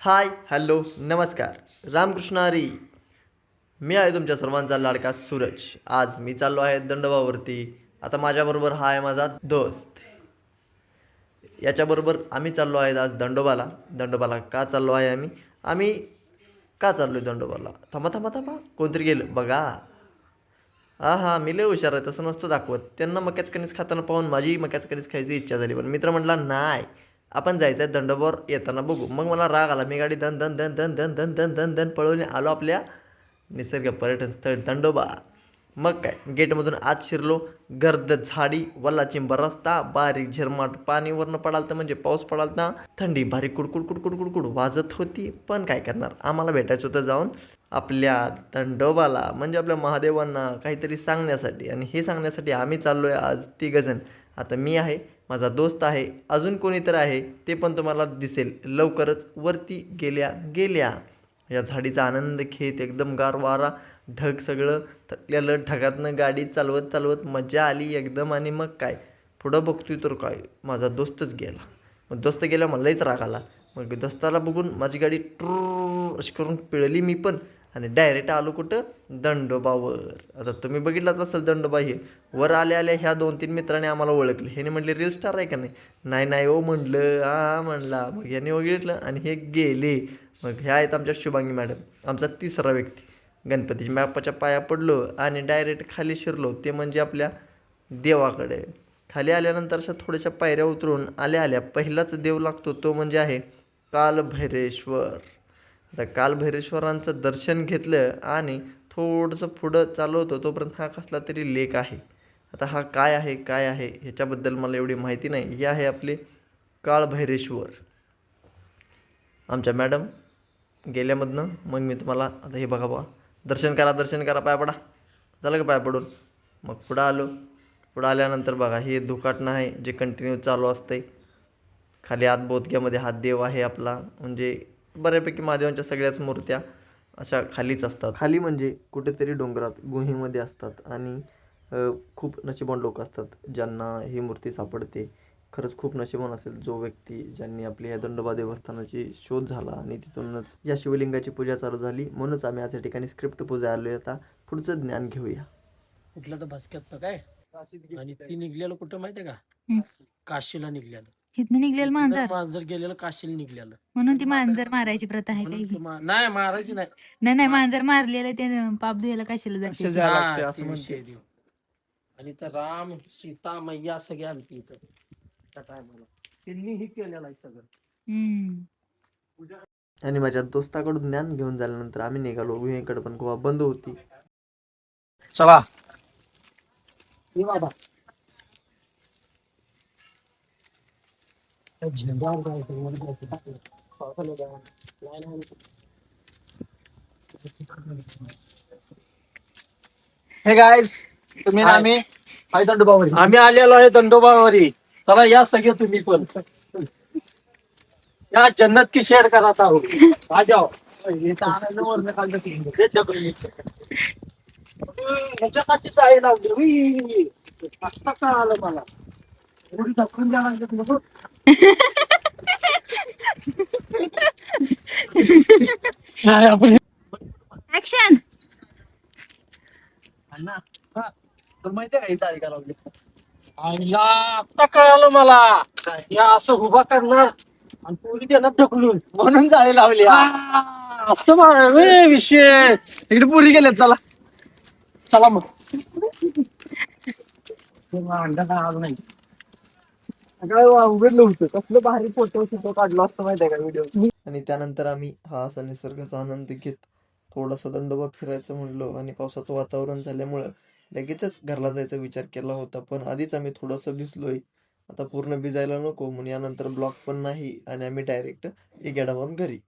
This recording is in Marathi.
हाय हॅलो नमस्कार रामकृष्ण हरी. मी आहे तुमच्या सर्वांचा लाडका सूरज. आज मी चाललो आहे दंडोबावरती. आता माझ्याबरोबर हा आहे माझा दोस्त. याच्याबरोबर आम्ही चाललो आहे आज दंडोबाला. दंडोबाला का चाललो आहे आम्ही का चाललो आहे दंडोबाला? थांबा थांबा थांबा, कोणतरी गेलं बघा. हा हा, मी लय हुशार आहे, तसं नसतो दाखवत. त्यांना मक्याचं कणीस खाताना पाहून माझी मक्याचं कणीस खायची इच्छा झाली, पण मित्र म्हटला नाही, आपण जायचं आहे दंडोबावर, येताना बघू. मग मला राग आला, मी गाडी धन धन धन धन धन धन धन धन धन पळवून आलो आपल्या निसर्ग पर्यटन स्थळ दंडोबा. मग काय, गेटमधून आत शिरलो. गर्द झाडी, वल्ला चिंबर रस्ता, बारीक झिरमाट पाणी वरनं पडालतं, म्हणजे पाऊस पडालता. थंडी बारीक कुडकुड कुडकुड कुडकुड वाजत होती. पण काय करणार, आम्हाला भेटायचं होतं जाऊन आपल्या दंडोबाला, म्हणजे आपल्या महादेवांना काहीतरी सांगण्यासाठी. आणि हे सांगण्यासाठी आम्ही चाललो आहे आज तिघजण. आता मी आहे, माझा दोस्त आहे, अजून कोणीतरी आहे, ते पण तुम्हाला दिसेल लवकरच वरती गेल्या गेल्या. या झाडीचा आनंद घेत, एकदम गार वारा, ढग सगळं थकलेलं, ढगातनं गाडी चालवत चालवत मजा आली एकदम. आणि मग काय, पुढं बघतोय तर काय, माझा दोस्तच गेला. मग दोस्त गेला, मला लईच राग आला. मग दोस्ताला बघून माझी गाडी ट्रू अशी करून पिळली मी पण, आणि डायरेक्ट आलो कुठं, दंडोबावर. आता तुम्ही बघितलाच असेल दंडोबा. हे वर आल्या आल्या ह्या 2-3 मित्रांनी आम्हाला ओळखले. ह्याने म्हटले रील स्टार आहे का नाही? नाही नाही हो म्हणलं, हा म्हणला. मग ह्याने बघितलं आणि हे गेले. मग ह्या आहेत आमच्या शुभांगी मॅडम, आमचा तिसरा व्यक्ती. गणपतीच्या बाप्पाच्या पाया पडलो आणि डायरेक्ट खाली शिरलो, ते म्हणजे आपल्या देवाकडे. खाली आल्यानंतर अशा थोड्याशा पायऱ्या उतरून आल्या आल्या पहिलाच देव लागतो, तो म्हणजे आहे कालभैरेश्वर. आता कालभैरेश्वरांचं दर्शन घेतलं आणि थोडंसं पुढं चालू होतं, तोपर्यंत हा कसला तरी लेक आहे. आता हा काय आहे काय आहे ह्याच्याबद्दल मला एवढी माहिती नाही. हे आहे आपले काळभैरेश्वर. आमच्या मॅडम गेल्यामधनं मग मी तुम्हाला आता हे बघा बा, दर्शन करा दर्शन करा, पाय पडा. झालं का पाय पडून? मग पुढं आलो. पुढं आल्यानंतर बघा, हे दुकाटणं आहे जे कंटिन्यू चालू असतंय. खाली आत बोधक्यामध्ये हा देव आहे आपला. म्हणजे बऱ्यापैकी महादेवांच्या सगळ्याच मूर्त्या अशा खालीच असतात. खाली म्हणजे कुठेतरी डोंगरात गुहेमध्ये असतात. आणि खूप नशिबवान लोक असतात ज्यांना ही मूर्ती सापडते. खरंच खूप नशिबवान असेल जो व्यक्ती ज्यांनी आपली ह्या दंडोबा देवस्थानाची शोध झाला आणि तिथूनच या शिवलिंगाची पूजा चालू झाली. म्हणूनच आम्ही आज या ठिकाणी स्क्रिप्ट पूजा आलो. आता पुढचं ज्ञान घेऊया. कुठलं तर भास्क्यात काय, आणि ती निघलेलं कुठं माहितीये का? काशीला निघलेलं. इथनं निघलेलं मांजर मांजर गेलेलं काशीला निघलेलं. म्हणून ती मांजर मारायची प्रथा आहे म्हणून काही? ते नाही मारायची नाही. नाही नाही, मांजर मारलेलं ते पाप धुयाला कशाला असे जाते? जायला लागते हा, असं ते म्हणते. विषय देव. आणि तर राम सीता मैया सगळे आलती इथं त्या टायमाला. त्यांनी हे केलेलं आहे सगळं. हम्म. आणि माझ्या दोस्ताकडून ज्ञान घेऊन झाल्यानंतर आम्ही निघालो गुहेकडे, पण गुहा बंद होती. चला ये बाबा. हे गाईज, तुम्ही ना आम्ही आहे दंडोबावरी. आम्ही आलेलो आहे दंडोबावरी. चला या सगळे तुम्ही पण. या जन्नत की शेअर करा आहोत. आ जाओ. ह्याच्यासाठीच आहे लावली. आता का आलं मला एवढी ढकलून द्या लागली तुम्ही. आपण ऍक्शन. अण्णा, तुला माहितीये का ही चाळी का लावली? आईला आता कळालं मला. या असं उभा करणार आणि पोरी देणार ढकलून. म्हणून चाळी लावली. असं वे विषय. इकडे पुरी गेल्यात, चला. चला मग. अंडा काय आलं नाही. उघडलं होतं, कसलं भारी फोटो काढलो असतो माहितीये का व्हिडिओ. आणि त्यानंतर आम्ही हा असा निसर्गाचा आनंद घेत थोडासा दंडोबा फिरायचं म्हणलो. आणि पावसाचं वातावरण झाल्यामुळं लगेचच घरला जायचा विचार केला होता, पण आधीच आम्ही थोडंसं भिजलोय. आता पूर्ण भिजायला नको म्हणून यानंतर ब्लॉक पण नाही, आणि आम्ही डायरेक्ट एकेडावरून घरी.